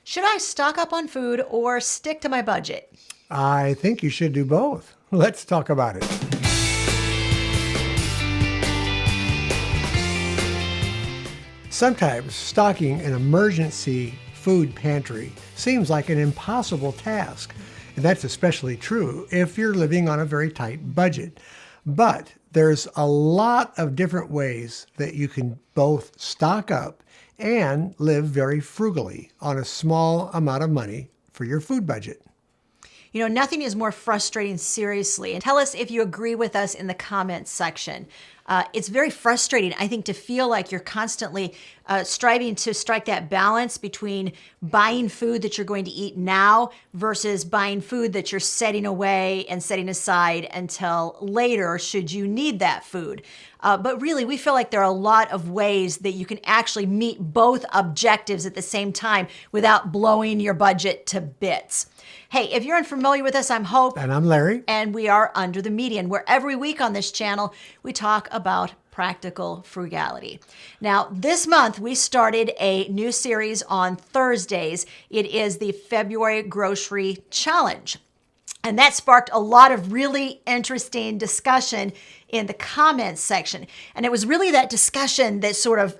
Should I stock up on food or stick to my budget? I think you should do both. Let's talk about it. Sometimes stocking an emergency food pantry seems like an impossible task, and that's especially true if you're living on a very tight budget. But there's a lot of different ways that you can both stock up and live very frugally on a small amount of money for your food budget. You know, nothing is more frustrating, seriously. And tell us if you agree with us in the comments section. It's very frustrating, I think, to feel like you're constantly striving to strike that balance between buying food that you're going to eat now versus buying food that you're setting away and setting aside until later should you need that food. But really, we feel like there are a lot of ways that you can actually meet both objectives at the same time without blowing your budget to bits. Hey, if you're unfamiliar with us, I'm Hope. And I'm Larry. And we are Under the Median, where every week on this channel, we talk about practical frugality. Now, this month, we started a new series on Thursdays. It is the February Grocery Challenge. And that sparked a lot of really interesting discussion in the comments section. And it was really that discussion that sort of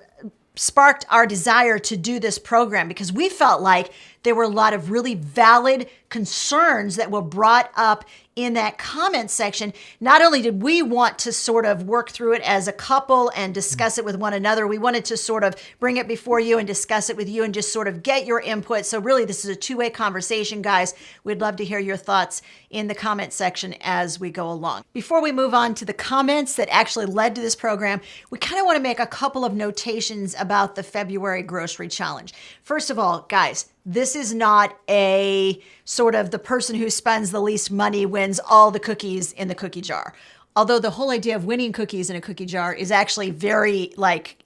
sparked our desire to do this program, because we felt like there were a lot of really valid concerns that were brought up in that comment section. Not only did we want to sort of work through it as a couple and discuss it with one another, we wanted to sort of bring it before you and discuss it with you and just sort of get your input. So really, this is a two-way conversation, guys. We'd love to hear your thoughts in the comment section as we go along. Before we move on to the comments that actually led to this program, we kind of want to make a couple of notations about the February Grocery Challenge. First of all, guys, this is not a sort of the person who spends the least money wins all the cookies in the cookie jar. Although the whole idea of winning cookies in a cookie jar is actually very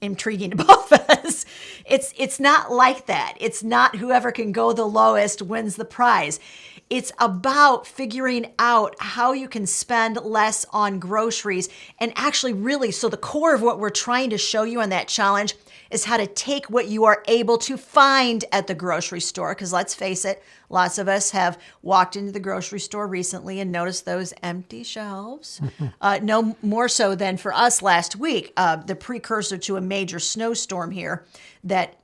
intriguing to both of us. It's not like that. It's not whoever can go the lowest wins the prize. It's about figuring out how you can spend less on groceries and actually really, so the core of what we're trying to show you on that challenge is how to take what you are able to find at the grocery store. Because let's face it, lots of us have walked into the grocery store recently and noticed those empty shelves. No more so than for us last week, the precursor to a major snowstorm here that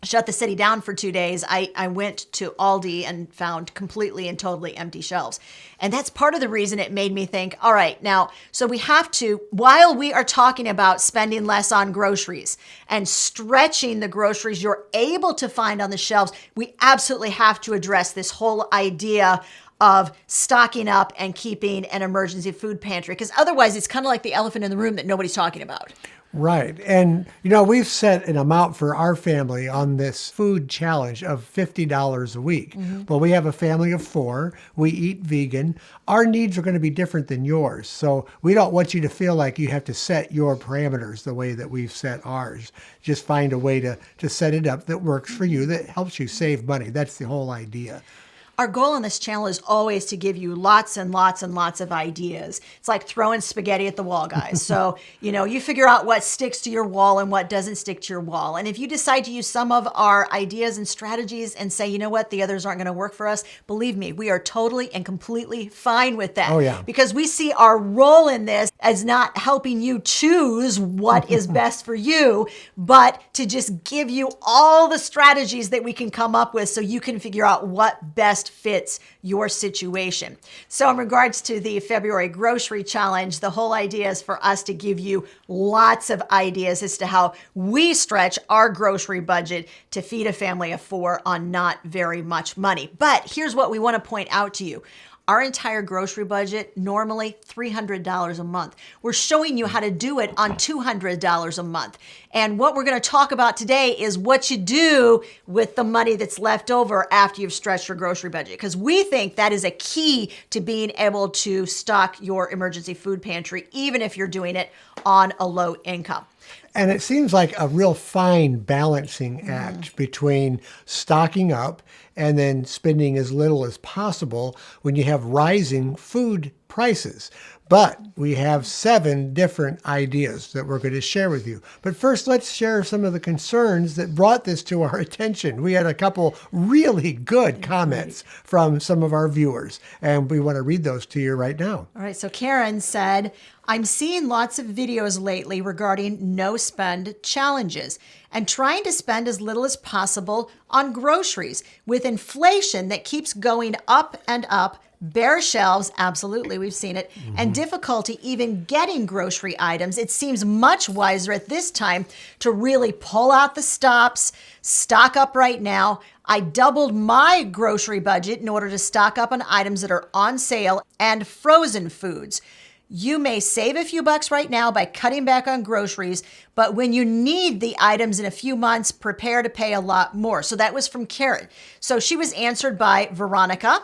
shut the city down for 2 days. I went to Aldi and found completely and totally empty shelves. And that's part of the reason it made me think, all right, now, so we have to, while we are talking about spending less on groceries and stretching the groceries you're able to find on the shelves, we absolutely have to address this whole idea of stocking up and keeping an emergency food pantry. Because otherwise, it's kind of like the elephant in the room that nobody's talking about. Right. And, we've set an amount for our family on this food challenge of $50 a week. Mm-hmm. Well, we have a family of 4. We eat vegan. Our needs are going to be different than yours. So we don't want you to feel like you have to set your parameters the way that we've set ours. Just find a way to set it up that works for you, that helps you save money. That's the whole idea. Our goal on this channel is always to give you lots and lots and lots of ideas. It's like throwing spaghetti at the wall, guys. So, you figure out what sticks to your wall and what doesn't stick to your wall. And if you decide to use some of our ideas and strategies and say, you know what, the others aren't going to work for us, believe me, we are totally and completely fine with that. Oh, yeah. Because we see our role in this as not helping you choose what is best for you, but to just give you all the strategies that we can come up with so you can figure out what best fits your situation. So in regards to the February Grocery Challenge, the whole idea is for us to give you lots of ideas as to how we stretch our grocery budget to feed a family of 4 on not very much money. But here's what we want to point out to you. Our entire grocery budget, normally $300 a month. We're showing you how to do it on $200 a month. And what we're going to talk about today is what you do with the money that's left over after you've stretched your grocery budget. Because we think that is a key to being able to stock your emergency food pantry, even if you're doing it on a low income. And it seems like a real fine balancing act between stocking up and then spending as little as possible when you have rising food prices. But we have 7 different ideas that we're going to share with you. But first, let's share some of the concerns that brought this to our attention. We had a couple really good comments from some of our viewers, and we want to read those to you right now. All right, so Karen said, I'm seeing lots of videos lately regarding no spend challenges and trying to spend as little as possible on groceries. With inflation that keeps going up and up, bare shelves, absolutely, we've seen it, and difficulty even getting grocery items, it seems much wiser at this time to really pull out the stops, stock up right now. I doubled my grocery budget in order to stock up on items that are on sale and frozen foods. You may save a few bucks right now by cutting back on groceries, but when you need the items in a few months, prepare to pay a lot more. So that was from Karen. So she was answered by Veronica.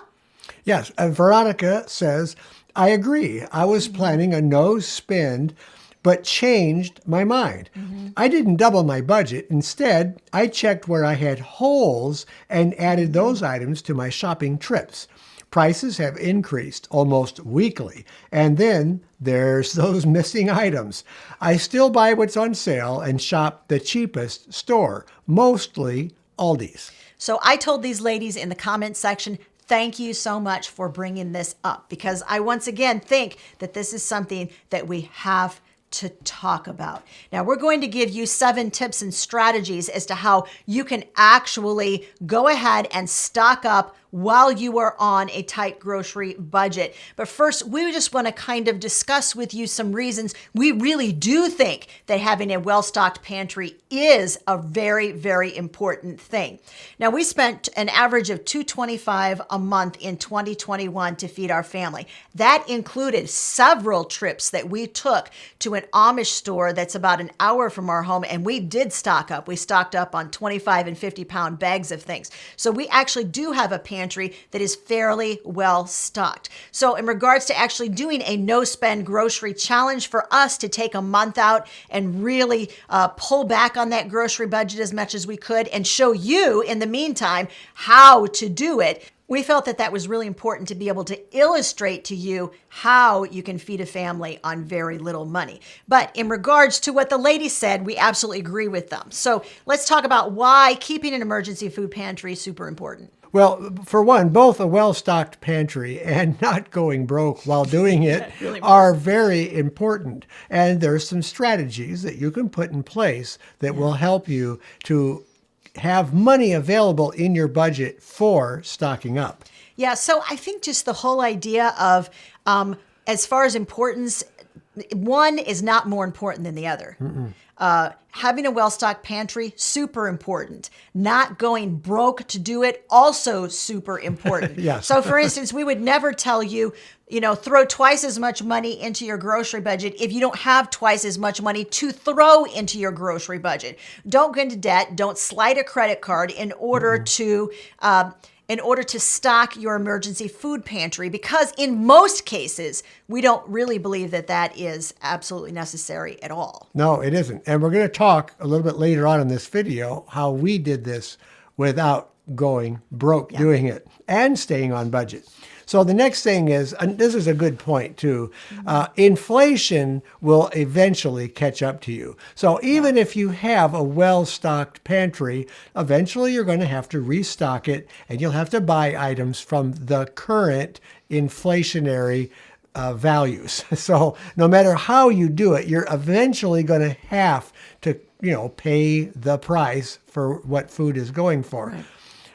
Yes, Veronica says, I agree. I was planning a no spend, but changed my mind. I didn't double my budget. Instead, I checked where I had holes and added those items to my shopping trips. Prices have increased almost weekly. And then there's those missing items. I still buy what's on sale and shop the cheapest store, mostly Aldi's. So I told these ladies in the comment section, thank you so much for bringing this up, because I once again think that this is something that we have to talk about. Now, we're going to give you 7 tips and strategies as to how you can actually go ahead and stock up while you are on a tight grocery budget. But first, we just want to kind of discuss with you some reasons we really do think that having a well-stocked pantry is a very, very important thing. Now, we spent an average of $225 a month in 2021 to feed our family. That included several trips that we took to an Amish store that's about an hour from our home, and we did stock up. We stocked up on 25 and 50-pound bags of things. So we actually do have a pantry that is fairly well stocked. So in regards to actually doing a no spend grocery challenge, for us to take a month out and really pull back on that grocery budget as much as we could and show you in the meantime how to do it, we felt that that was really important to be able to illustrate to you how you can feed a family on very little money. But in regards to what the lady said, we absolutely agree with them. So let's talk about why keeping an emergency food pantry is super important. Well, for one, both a well-stocked pantry and not going broke while doing it are very important. And there's some strategies that you can put in place that will help you to have money available in your budget for stocking up. Yeah, so I think just the whole idea of, as far as importance, one is not more important than the other. Having a well-stocked pantry, super important. Not going broke to do it, also super important. Yes. So for instance, we would never tell you, throw twice as much money into your grocery budget if you don't have twice as much money to throw into your grocery budget. Don't go into debt. Don't slide a credit card in order to stock your emergency food pantry, because in most cases, we don't really believe that that is absolutely necessary at all. No, it isn't. And we're going to talk a little bit later on in this video how we did this without going broke doing it and staying on budget. So the next thing is, and this is a good point too, inflation will eventually catch up to you. So even if you have a well-stocked pantry, eventually you're going to have to restock it, and you'll have to buy items from the current inflationary values. So no matter how you do it, you're eventually going to have to, pay the price for what food is going for.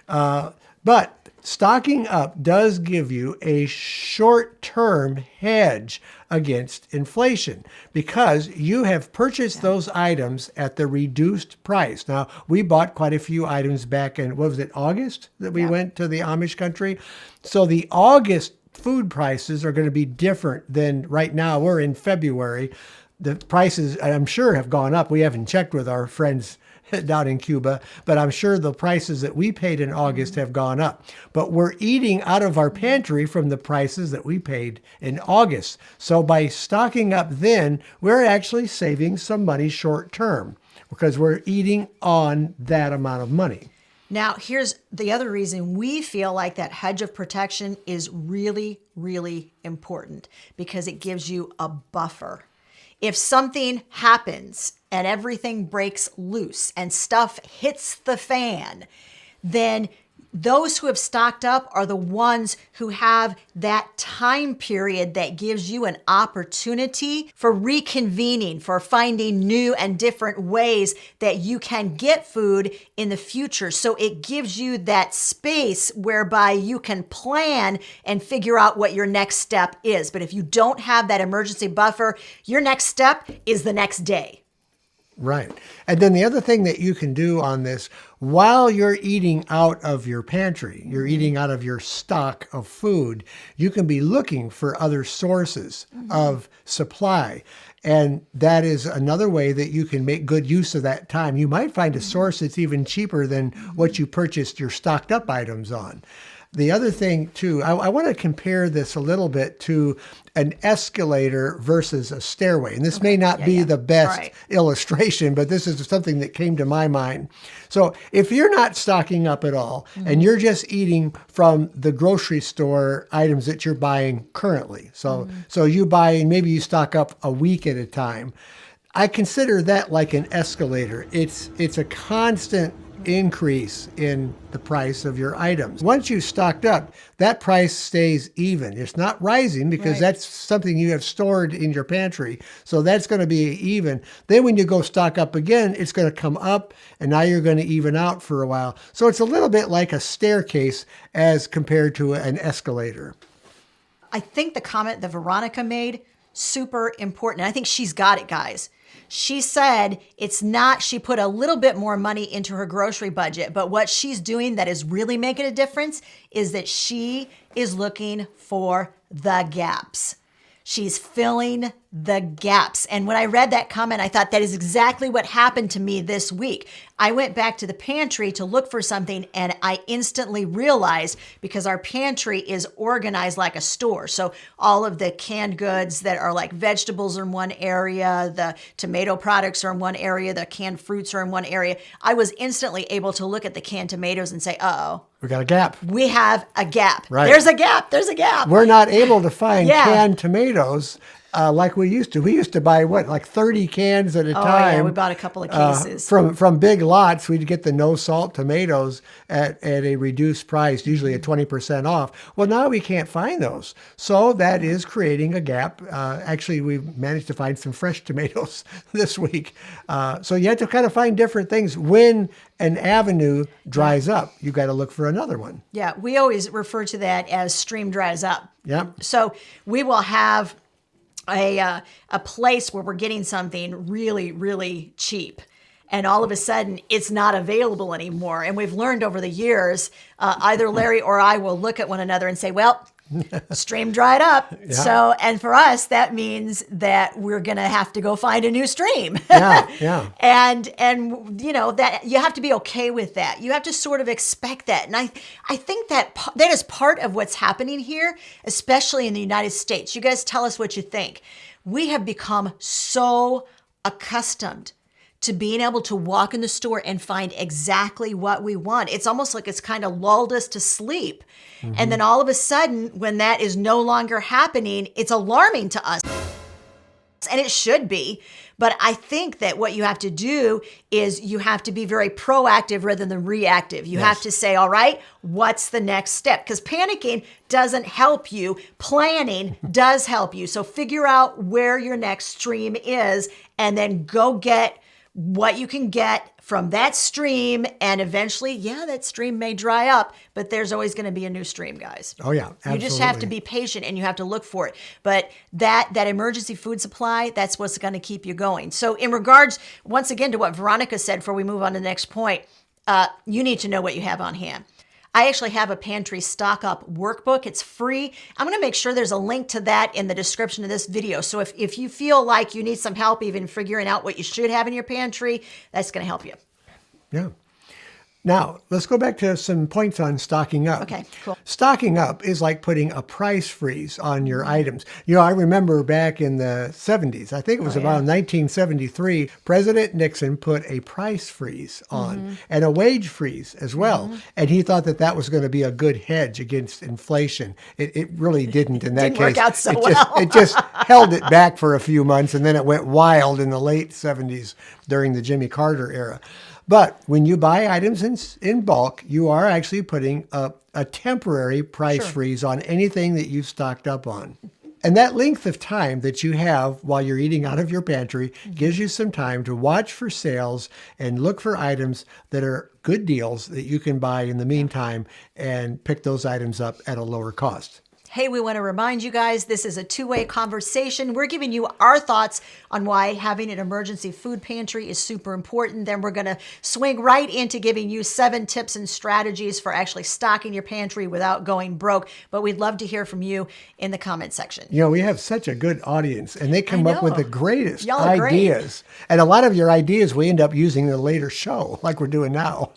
Right. But stocking up does give you a short-term hedge against inflation because you have purchased those items at the reduced price. Now, we bought quite a few items back in, what was it, August that we went to the Amish country? So the August food prices are going to be different than right now. We're in February. The prices, I'm sure, have gone up. We haven't checked with our friends down in Cuba, but I'm sure the prices that we paid in August have gone up. But we're eating out of our pantry from the prices that we paid in August. So by stocking up then, we're actually saving some money short term because we're eating on that amount of money. Now, here's the other reason we feel like that hedge of protection is really, really important, because it gives you a buffer. If something happens and everything breaks loose and stuff hits the fan, then those who have stocked up are the ones who have that time period that gives you an opportunity for reconvening, for finding new and different ways that you can get food in the future. So it gives you that space whereby you can plan and figure out what your next step is. But if you don't have that emergency buffer, your next step is the next day. Right. And then the other thing that you can do on this, while you're eating out of your pantry, you're eating out of your stock of food, you can be looking for other sources of supply. And that is another way that you can make good use of that time. You might find a source that's even cheaper than what you purchased your stocked up items on. The other thing, too, I want to compare this a little bit to an escalator versus a stairway. And this may not be the best illustration, but this is something that came to my mind. So if you're not stocking up at all and you're just eating from the grocery store items that you're buying currently, so you buy, maybe you stock up a week at a time, I consider that like an escalator. It's a constant increase in the price of your items. Once you've stocked up, that price stays even. It's not rising because that's something you have stored in your pantry. So that's going to be even. Then when you go stock up again, it's going to come up, and now you're going to even out for a while. So it's a little bit like a staircase as compared to an escalator. I think the comment that Veronica made, super important. And I think she's got it, guys. She said it's not, she put a little bit more money into her grocery budget, but what she's doing that is really making a difference is that she is looking for the gaps. She's filling the gaps. And when I read that comment, I thought that is exactly what happened to me this week. I went back to the pantry to look for something, and I instantly realized, because our pantry is organized like a store. So all of the canned goods that are like vegetables are in one area, the tomato products are in one area, the canned fruits are in one area. I was instantly able to look at the canned tomatoes and say, uh-oh. We got a gap. We have a gap. Right. There's a gap. There's a gap. We're not able to find canned tomatoes like we used to. We used to buy, like 30 cans at a time. Yeah, we bought a couple of cases. From big lots, we'd get the no-salt tomatoes at a reduced price, usually at 20% off. Well, now we can't find those. So that is creating a gap. Actually, we've managed to find some fresh tomatoes this week. So you have to kind of find different things. When an avenue dries up, you got to look for another one. Yeah, we always refer to that as stream dries up. Yep. So we will have a place where we're getting something really, really cheap, and all of a sudden it's not available anymore. And we've learned over the years, either Larry or I will look at one another and say, well, stream dried up. Yeah. So, and for us, that means that we're going to have to go find a new stream. Yeah. And you know, that you have to be okay with that. You have to sort of expect that. And I think that is part of what's happening here, especially in the United States. You guys tell us what you think. We have become so accustomed to being able to walk in the store and find exactly what we want. It's almost like it's kind of lulled us to sleep. Mm-hmm. And then all of a sudden, when that is no longer happening, it's alarming to us. And it should be. But I think that what you have to do is you have to be very proactive rather than reactive. You have to say, all right, what's the next step? Because panicking doesn't help you. Planning does help you. So figure out where your next stream is and then go get what you can get from that stream, and eventually, that stream may dry up, but there's always going to be a new stream, guys. Oh yeah, absolutely. You just have to be patient and you have to look for it. But that emergency food supply, that's what's going to keep you going. So in regards, once again, to what Veronica said before we move on to the next point, you need to know what you have on hand. I actually have a pantry stock up workbook. It's free. I'm going to make sure there's a link to that in the description of this video. So if you feel like you need some help even figuring out what you should have in your pantry, that's going to help you. Yeah. Now, let's go back to some points on stocking up. Okay, cool. Stocking up is like putting a price freeze on your items. You know, I remember back in the 70s, I think it was about 1973, President Nixon put a price freeze on and a wage freeze as well. And he thought that that was going to be a good hedge against inflation. It really didn't in that Didn't case. work out so It just held it back for a few months, and then it went wild in the late 70s during the Jimmy Carter era. But when you buy items in bulk, you are actually putting a temporary price freeze on anything that you've stocked up on. And that length of time that you have while you're eating out of your pantry gives you some time to watch for sales and look for items that are good deals that you can buy in the meantime and pick those items up at a lower cost. Hey, we want to remind you guys, this is a two-way conversation. We're giving you our thoughts on why having an emergency food pantry is super important. Then we're going to swing right into giving you 7 tips and strategies for actually stocking your pantry without going broke. But we'd love to hear from you in the comment section. You know, we have such a good audience, and they come up with the greatest Y'all are great. ideas. And a lot of your ideas we end up using in a later show, like we're doing now.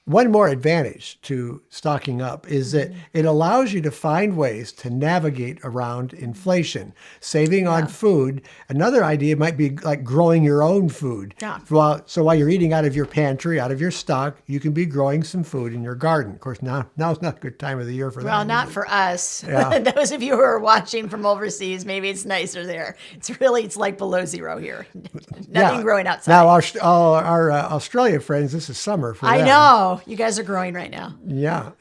One more advantage to stocking up is that it allows you to find ways to navigate around inflation, saving on food. Another idea might be like growing your own food. Yeah. So while you're eating out of your pantry, out of your stock, you can be growing some food in your garden. Of course, now's not a good time of the year for that. Well, not for us. Yeah. Those of you who are watching from overseas, maybe it's nicer there. It's like below zero here. Nothing growing outside. Now, our Australia friends, this is summer for them. I know. You guys are growing right now. Yeah.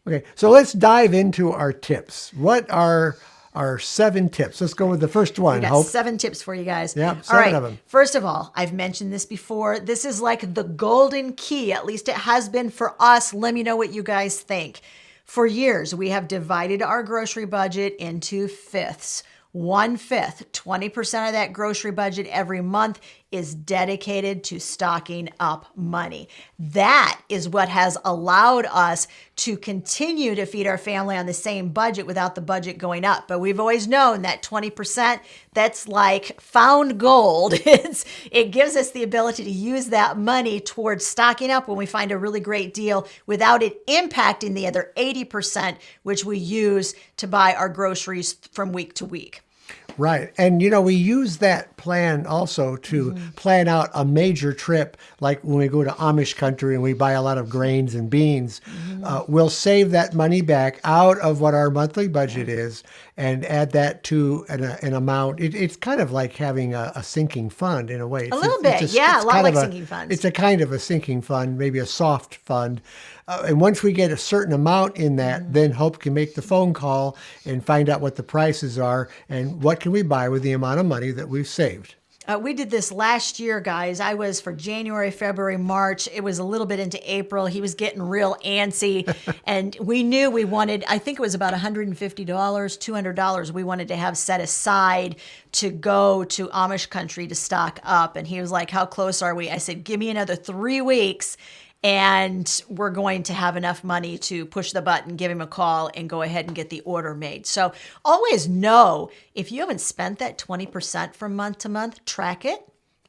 Okay, so let's dive into our tips. What are our 7 tips? Let's go with the first one. We got Hope. 7 tips for you guys. Yeah, All 7 right. of them. First of all, I've mentioned this before. This is like the golden key. At least it has been for us. Let me know what you guys think. For years, we have divided our grocery budget into fifths. 1/5, 20% of that grocery budget every month is dedicated to stocking up money. That is what has allowed us to continue to feed our family on the same budget without the budget going up. But we've always known that 20%, that's like found gold. It gives us the ability to use that money towards stocking up when we find a really great deal without it impacting the other 80%, which we use to buy our groceries from week to week. Right. And, you know, we use that plan also to plan out a major trip, like when we go to Amish country and we buy a lot of grains and beans. We'll save that money back out of what our monthly budget is and add that to an amount. It's kind of like having a sinking fund in a way. A little bit. A lot like sinking funds. It's a kind of a sinking fund, maybe a soft fund. And once we get a certain amount in that, then Hope can make the phone call and find out what the prices are and what can we buy with the amount of money that we've saved. We did this last year, guys. I was for January, February, March. It was a little bit into April. He was getting real antsy. And we knew we wanted, I think it was about $150, $200 we wanted to have set aside to go to Amish country to stock up. And he was like, how close are we? I said, give me another 3 weeks. And we're going to have enough money to push the button, give him a call, and go ahead and get the order made. So always know, if you haven't spent that 20% from month to month, track it.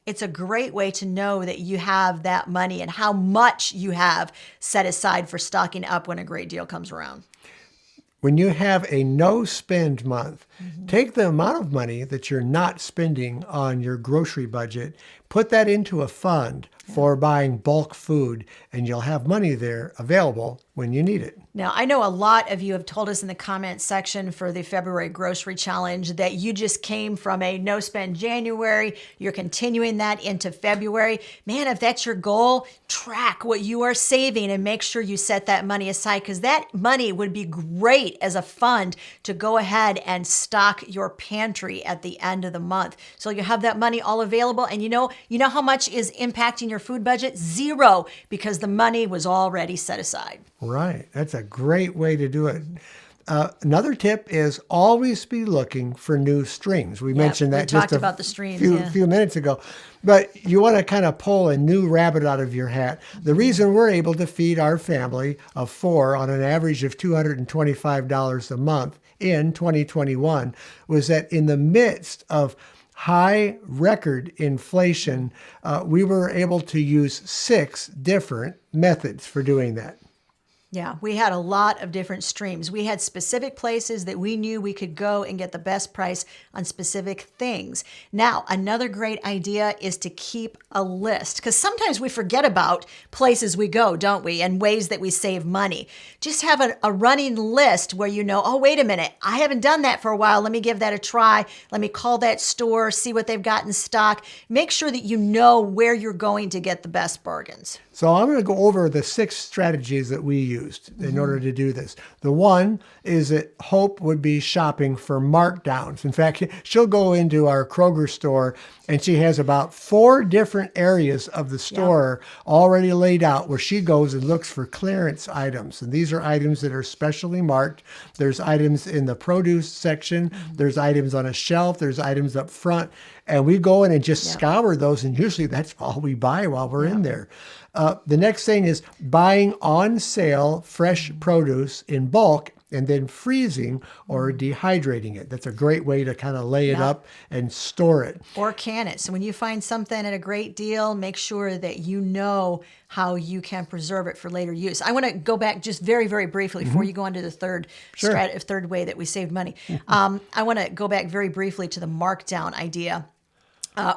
It's a great way to know that you have that money and how much you have set aside for stocking up when a great deal comes around. When you have a no-spend month, take the amount of money that you're not spending on your grocery budget, put that into a fund for buying bulk food, and you'll have money there available when you need it. Now, I know a lot of you have told us in the comment section for the February grocery challenge that you just came from a no spend January. You're continuing that into February. Man, if that's your goal, track what you are saving and make sure you set that money aside, because that money would be great as a fund to go ahead and stock your pantry at the end of the month. So you have that money all available, and you know how much is impacting your food budget? 0, because the money was already set aside. Right. That's a great way to do it. Another tip is always be looking for new streams. We mentioned that we just talked about the streams, few minutes ago. But you want to kind of pull a new rabbit out of your hat. The reason we're able to feed our family of 4 on an average of $225 a month in 2021 was that in the midst of high record inflation, we were able to use 6 different methods for doing that. Yeah, we had a lot of different streams. We had specific places that we knew we could go and get the best price on specific things. Now, another great idea is to keep a list, because sometimes we forget about places we go, don't we? And ways that we save money. Just have a running list where you know, oh, wait a minute, I haven't done that for a while. Let me give that a try. Let me call that store, see what they've got in stock. Make sure that you know where you're going to get the best bargains. So I'm going to go over the 6 strategies that we used in order to do this. The one is that Hope would be shopping for markdowns. In fact, she'll go into our Kroger store and she has about 4 different areas of the store already laid out where she goes and looks for clearance items. And these are items that are specially marked. There's items in the produce section. There's items on a shelf. There's items up front. And we go in and just scour those. And usually that's all we buy while we're in there. The next thing is buying on sale fresh produce in bulk and then freezing or dehydrating it. That's a great way to kind of lay it up and store it. Or can it. So when you find something at a great deal, make sure that you know how you can preserve it for later use. I want to go back just very, very briefly before you go on to the third way that we saved money. I want to go back very briefly to the markdown idea.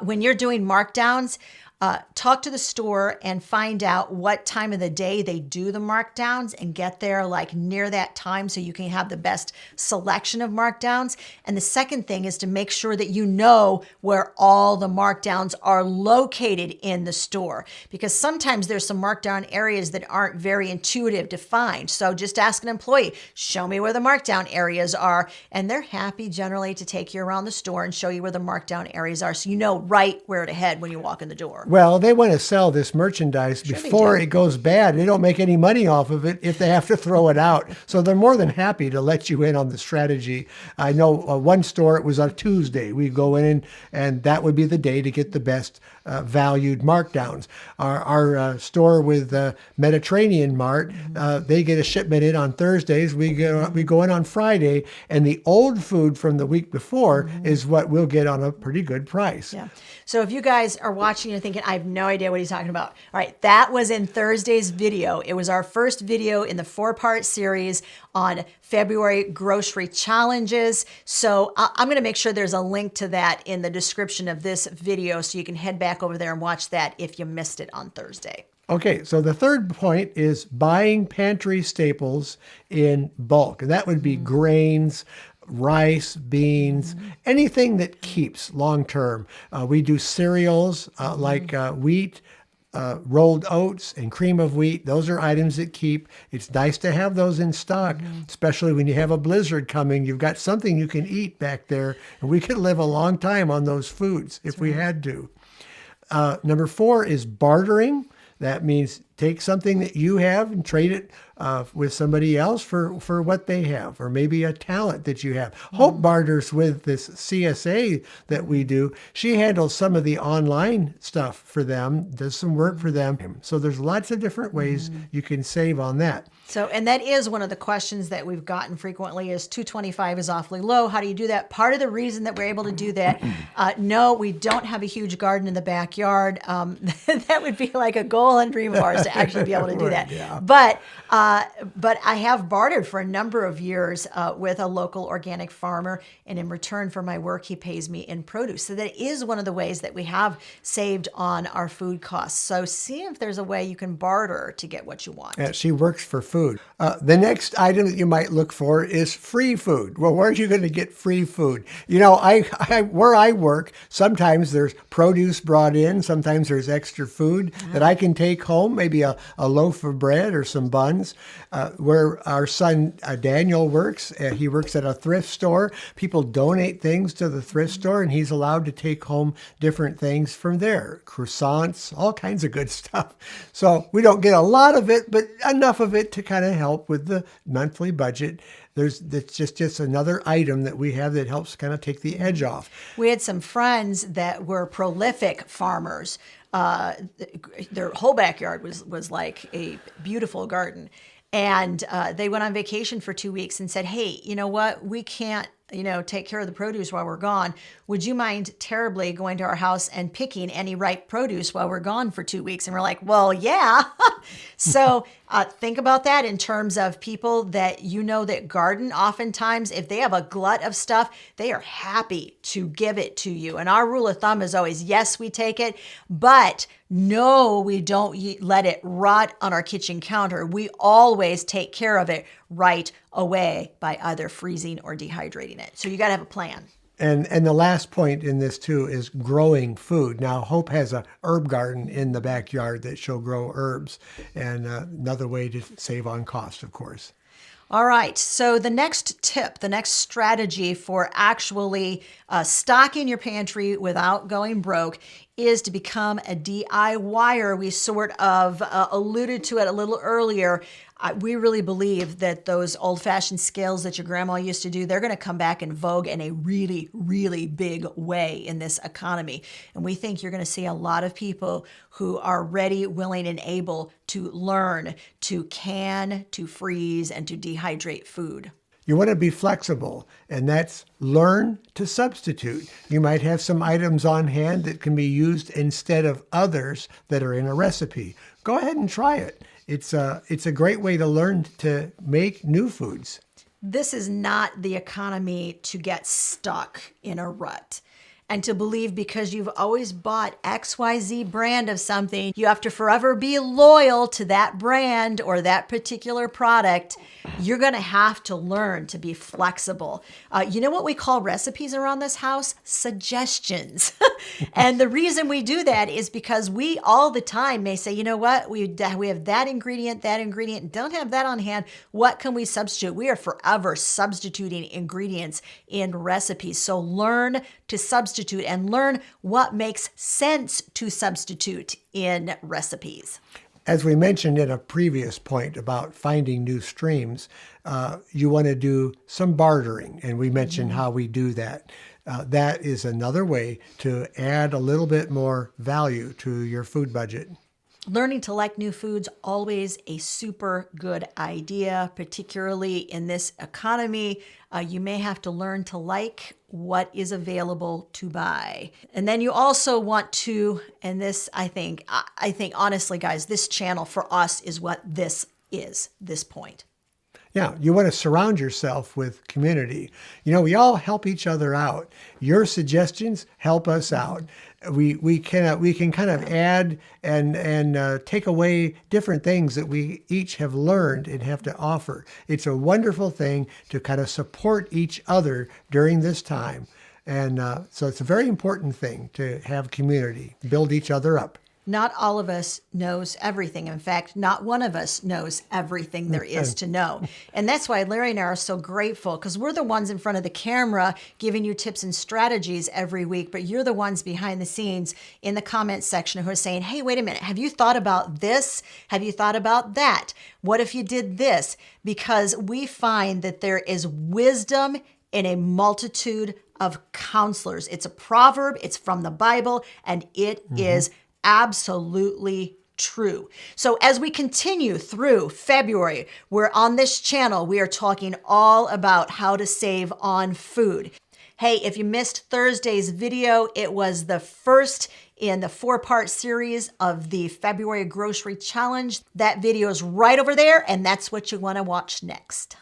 When you're doing markdowns, talk to the store and find out what time of the day they do the markdowns and get there like near that time so you can have the best selection of markdowns. And the second thing is to make sure that you know where all the markdowns are located in the store, because sometimes there's some markdown areas that aren't very intuitive to find. So just ask an employee, show me where the markdown areas are. And they're happy generally to take you around the store and show you where the markdown areas are so you know right where to head when you walk in the door. Well, they want to sell this merchandise before it goes bad. They don't make any money off of it if they have to throw it out. So they're more than happy to let you in on the strategy. I know one store, it was on Tuesday. We go in and that would be the day to get the best valued markdowns. Our store with Mediterranean Mart, they get a shipment in on Thursdays. We go in on Friday, and the old food from the week before is what we'll get on a pretty good price. Yeah. So if you guys are watching and thinking, I have no idea what he's talking about. All right, that was in Thursday's video. It was our first video in the 4-part series on February grocery challenges. So I'm going to make sure there's a link to that in the description of this video so you can head back over there and watch that if you missed it on Thursday. Okay, so the third point is buying pantry staples in bulk. And that would be grains, rice, beans, anything that keeps long term. We do cereals like wheat, rolled oats, and cream of wheat. Those are items that keep. It's nice to have those in stock, especially when you have a blizzard coming. You've got something you can eat back there, and we could live a long time on those foods if we had to. Number 4 is bartering. That means take something that you have and trade it with somebody else for what they have, or maybe a talent that you have. Hope barters with this CSA that we do. She handles some of the online stuff for them, does some work for them. So there's lots of different ways you can save on that. So, and that is one of the questions that we've gotten frequently is $225 is awfully low. How do you do that? Part of the reason that we're able to do that, no, we don't have a huge garden in the backyard. That would be like a goal and dream of ours to actually be able to do that. Yeah. But I have bartered for a number of years with a local organic farmer, and in return for my work, he pays me in produce. So that is one of the ways that we have saved on our food costs. So see if there's a way you can barter to get what you want. Yeah, she works for food. The next item that you might look for is free food. Well, where are you going to get free food? You know, where I work, sometimes there's produce brought in. Sometimes there's extra food that I can take home, maybe a loaf of bread or some buns. Where our son Daniel works, he works at a thrift store. People donate things to the thrift store, and he's allowed to take home different things from there. Croissants, all kinds of good stuff. So we don't get a lot of it, but enough of it to kind of help with the monthly budget. It's just another item that we have that helps kind of take the edge off. We had some friends that were prolific farmers. Their whole backyard was like a beautiful garden. And they went on vacation for 2 weeks and said, hey, you know what? We can't take care of the produce while we're gone. Would you mind terribly going to our house and picking any ripe produce while we're gone for 2 weeks? And we're like, well, yeah. So think about that in terms of people that that garden. Oftentimes, if they have a glut of stuff, they are happy to give it to you. And our rule of thumb is always, yes, we take it, but no, we don't let it rot on our kitchen counter. We always take care of it right away by either freezing or dehydrating it. So you got to have a plan. And the last point in this too is growing food. Now, Hope has a herb garden in the backyard that she'll grow herbs, and another way to save on cost, of course. All right. So the next tip, the next strategy for actually stocking your pantry without going broke is to become a DIYer. We sort of alluded to it a little earlier. We really believe that those old-fashioned skills that your grandma used to do, they're going to come back in vogue in a really, really big way in this economy. And we think you're going to see a lot of people who are ready, willing, and able to learn to can, to freeze, and to dehydrate food. You want to be flexible, and that's learn to substitute. You might have some items on hand that can be used instead of others that are in a recipe. Go ahead and try it. It's a great way to learn to make new foods. This is not the economy to get stuck in a rut and to believe because you've always bought XYZ brand of something, you have to forever be loyal to that brand or that particular product. You're going to have to learn to be flexible. You know what we call recipes around this house? Suggestions. And the reason we do that is because we all the time may say, you know what, we have that ingredient, don't have that on hand. What can we substitute? We are forever substituting ingredients in recipes. So learn to substitute and learn what makes sense to substitute in recipes. As we mentioned in a previous point about finding new streams, you want to do some bartering, and we mentioned how we do that. That is another way to add a little bit more value to your food budget. Learning to like new foods, always a super good idea, particularly in this economy. You may have to learn to like what is available to buy. And then you also want to, and this, I think honestly, guys, this channel for us is what this is, this point. Yeah, you want to surround yourself with community. We all help each other out. Your suggestions help us out. We can kind of add and take away different things that we each have learned and have to offer. It's a wonderful thing to kind of support each other during this time. And so it's a very important thing to have community, build each other up. Not all of us knows everything. In fact, not one of us knows everything there is to know. And that's why Larry and I are so grateful, because we're the ones in front of the camera giving you tips and strategies every week, but you're the ones behind the scenes in the comments section who are saying, hey, wait a minute, have you thought about this? Have you thought about that? What if you did this? Because we find that there is wisdom in a multitude of counselors. It's a proverb, it's from the Bible, and it is absolutely true. So as we continue through February, we're on this channel, we are talking all about how to save on food. Hey, if you missed Thursday's video, it was the first in the 4-part series of the February Grocery Challenge. That video is right over there, and that's what you want to watch next.